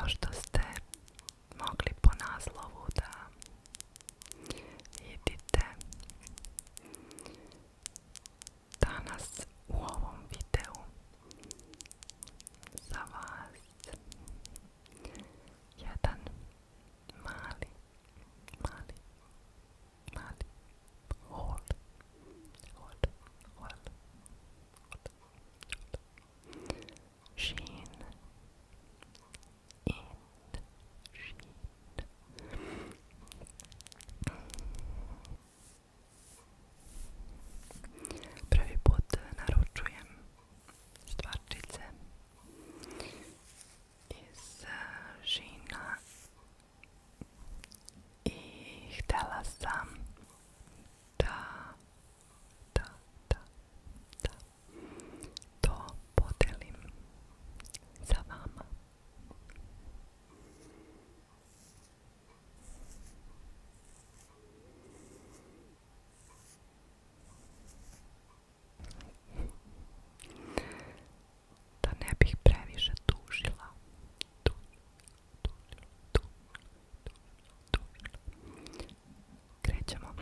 Kao što ste mogli po naslovu da vidite, danas u ovom videu za vas jedan mali haul. Shein in Shein. Prvi put naručujem stvarčice iz Sheina i htjela sam da to podelim sa vama. Da ne bih previše tužila. Krećemo.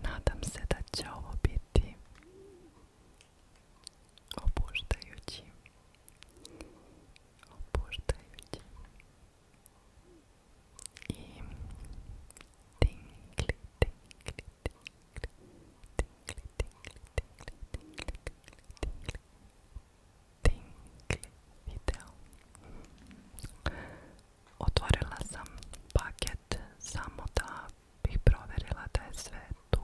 Nadam se da će ovo biti opuštajući i tingli video. Otvorila sam paket samo da bih provjerila da je sve tu.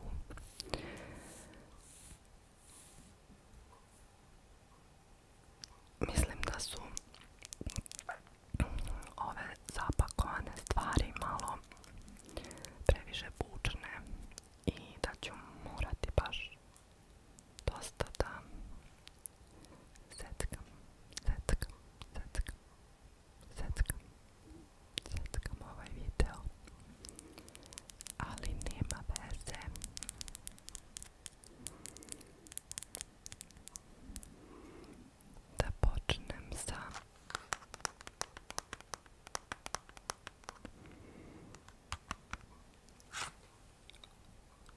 Mislim da su ove zapakovane stvari malo previše bučne i da ću morati baš dosta da seckam ovaj video, ali nema veze. Da počnem sa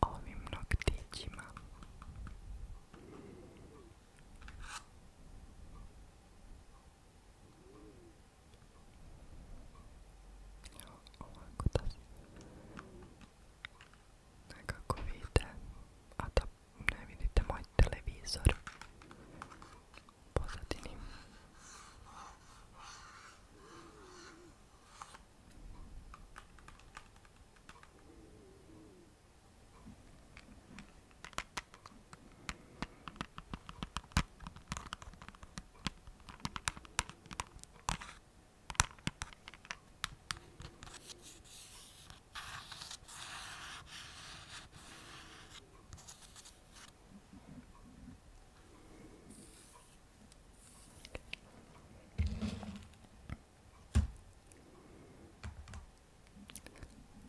ovim noktićima. Ovako da se nekako vide, a da ne vidite moj televizor u pozadini.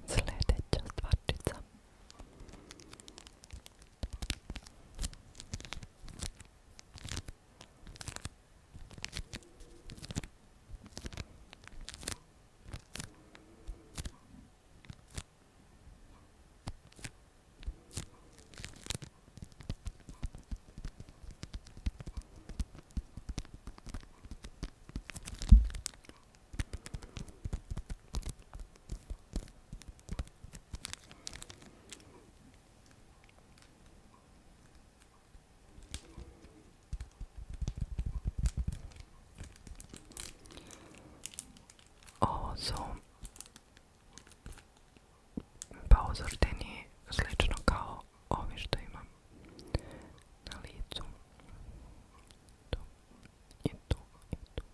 Sljedeća stvarčica. Ovo su pauzorteni slično kao ovi što imam na licu. Tu i tu i tu.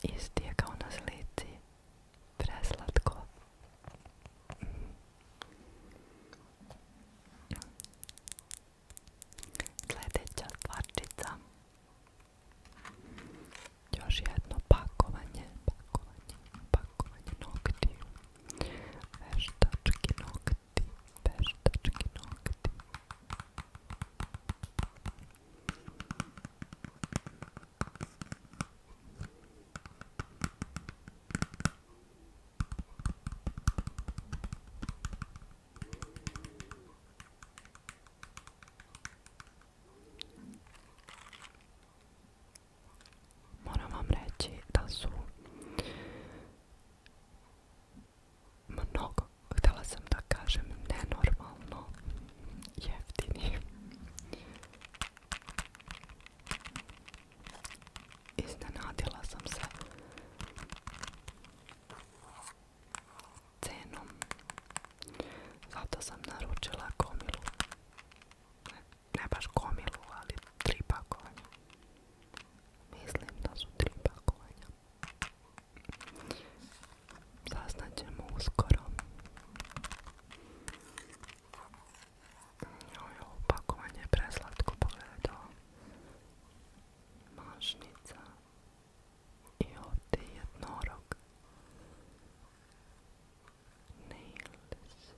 Isti je kao na slici. Preslatko. Sljedeća stvarčica. Još jedno pakovanje noktiju. Veštački nokti. Moram vam reći da su mnogo, htjela sam da kažem nenormalno jeftini. Iznenadila sam se cenom, zato sam naručila gomilu. Ne baš gomilu, ali 3 pakovanja. Mislim da su 3 pakovanja. Saznaćemo uskoro. Ovo pakovanje je preslatko, pogledajte ovo. Mašnica. I ovdje je jednorog. Nails.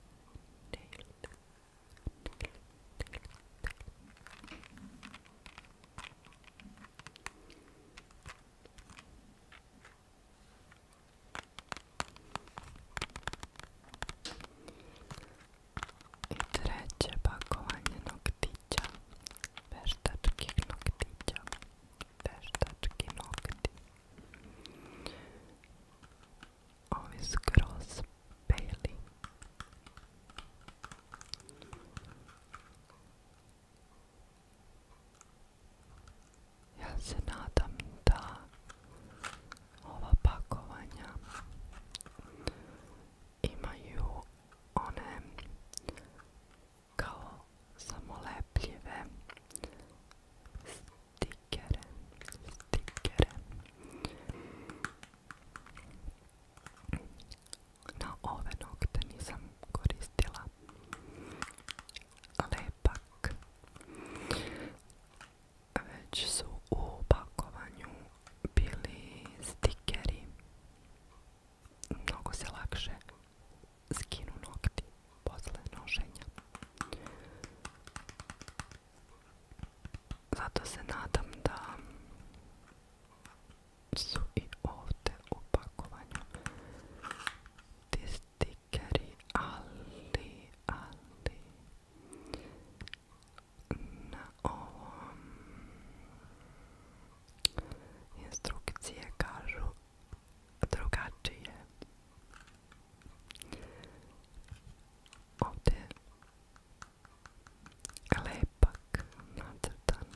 I treće pakovanje noktića. Veštačkih noktića. Veštački nokti. Ovi skroz beli. Ja se nadam da ova pakovanja imaju one kao samolepljive stikere. Na ove nokte nisam koristila lepak, već su u pakovanju bili stikeri. Mnogo se lakše skinu nokti posle nošenja. Zato se nadam da su i ovdje u pakovanju ti stikeri, ali na ovom instrukcije kažu drugačije. Ovdje je lepak nacrtan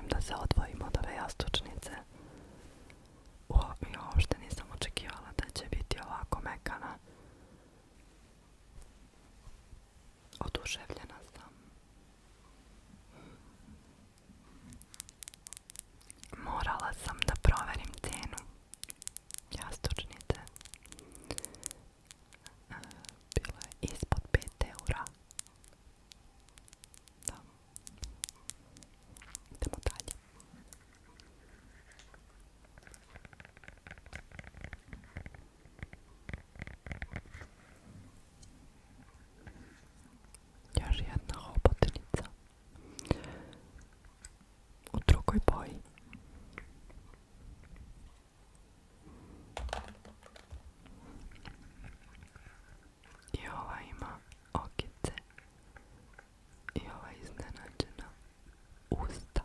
molim da se odvojim od ove jastučnice. Ja uopšte nisam očekivala da će biti ovako mekana. Oduševljena sam. Morala sam da proverim cijenu jastučnice. Bilo je ispod 5 eura. Da. Idemo dalje. Još jedna hobotnica u drugoj boji. I ova ima okice i ova iznenađena usta.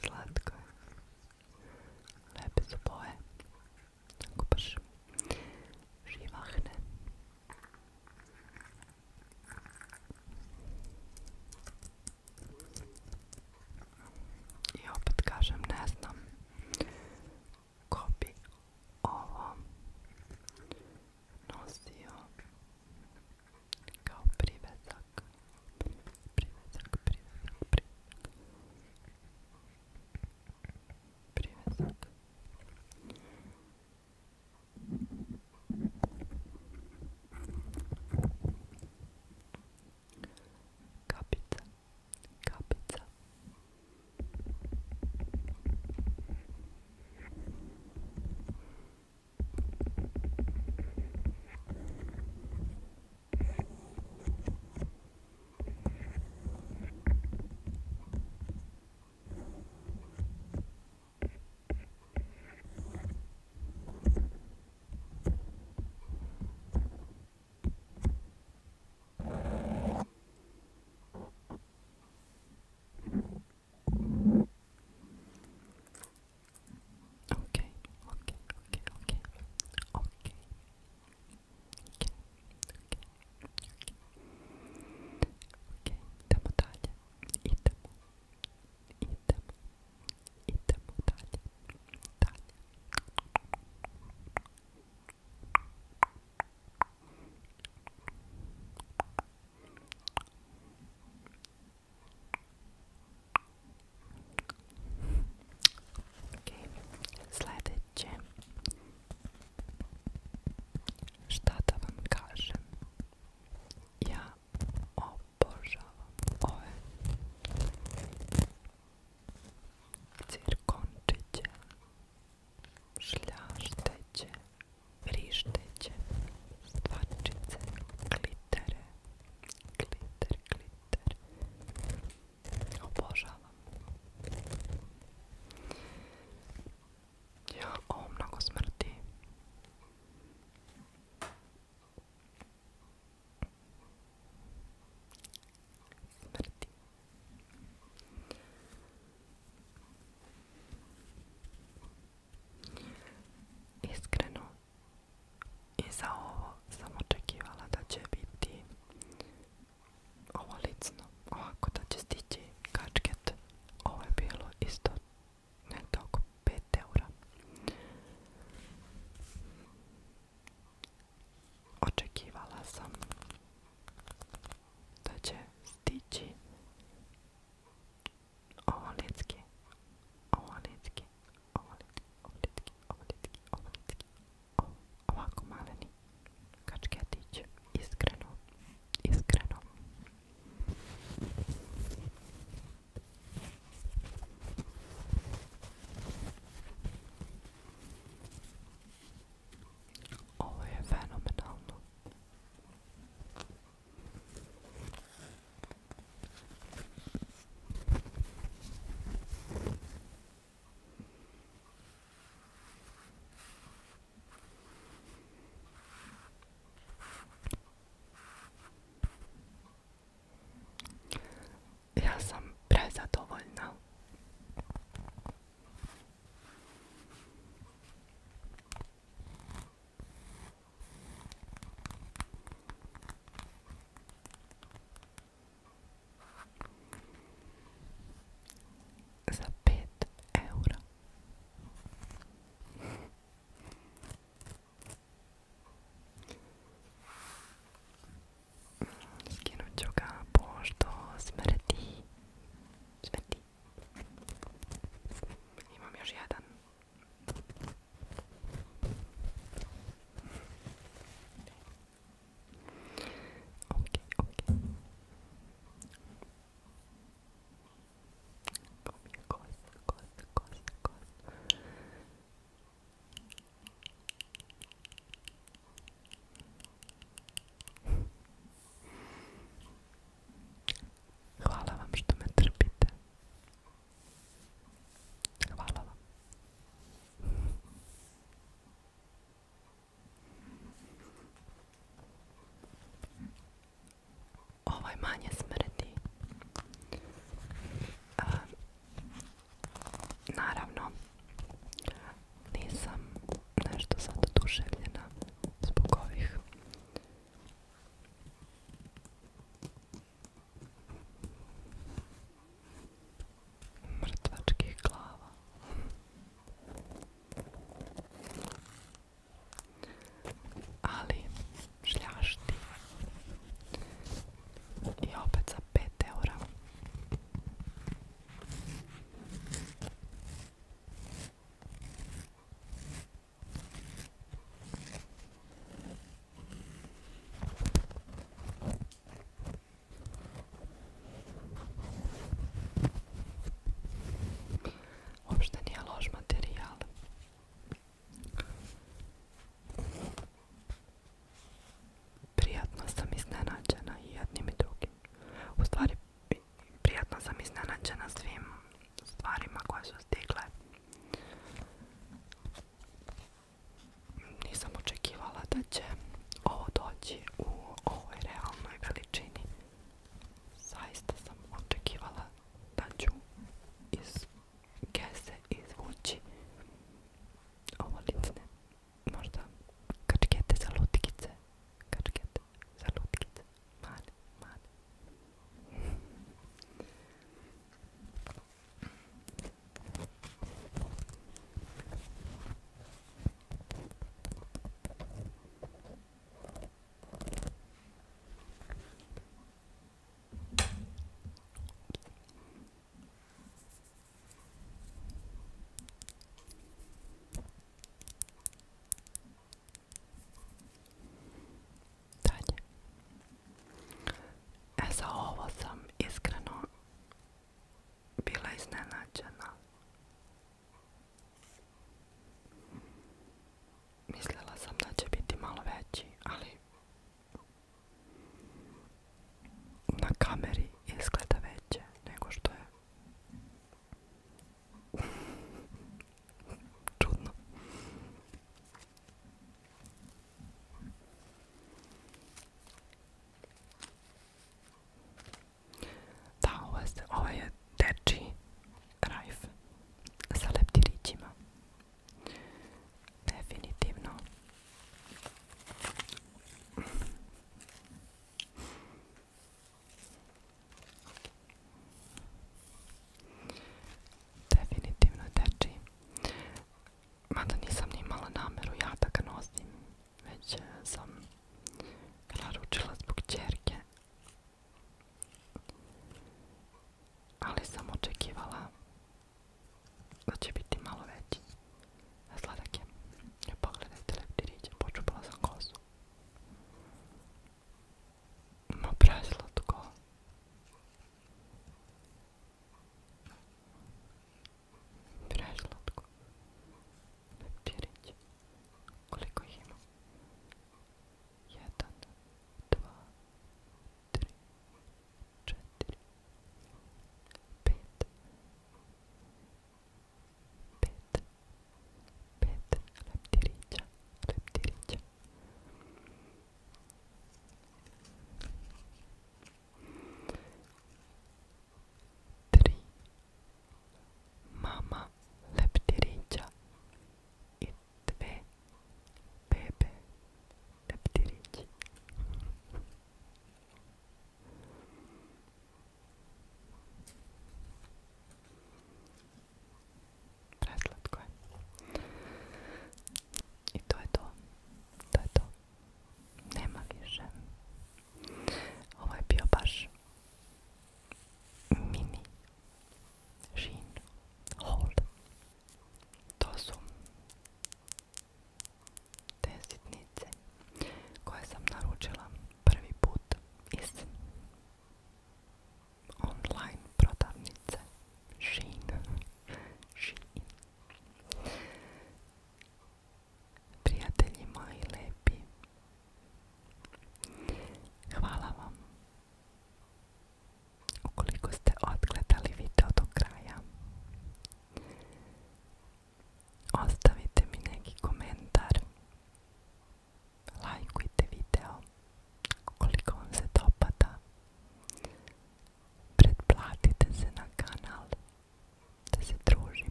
Slatko je. Lepe su boje. Tako baš živahne. I opet kažem, ne manje smrdi. Naravno, nisam nešto sad oduševljena zbog ovih mrtvačkih glava. Ali šljašti. I opet za 5 eura. Uopšte nije loš materijal. Prijatno sam iznenađena i jednim i drugim. U stvari, prijatno sam iznenađena svim stvarima koje su stigle. Nisam očekivala da će ovo doći u ovoj realnoj veličini. Zaista sam očekivala da ću iz kese izvući ovo licne, možda kačkete za lutkice, male. Dalje. Za ovo sam iskreno bila iznenađena. Mislila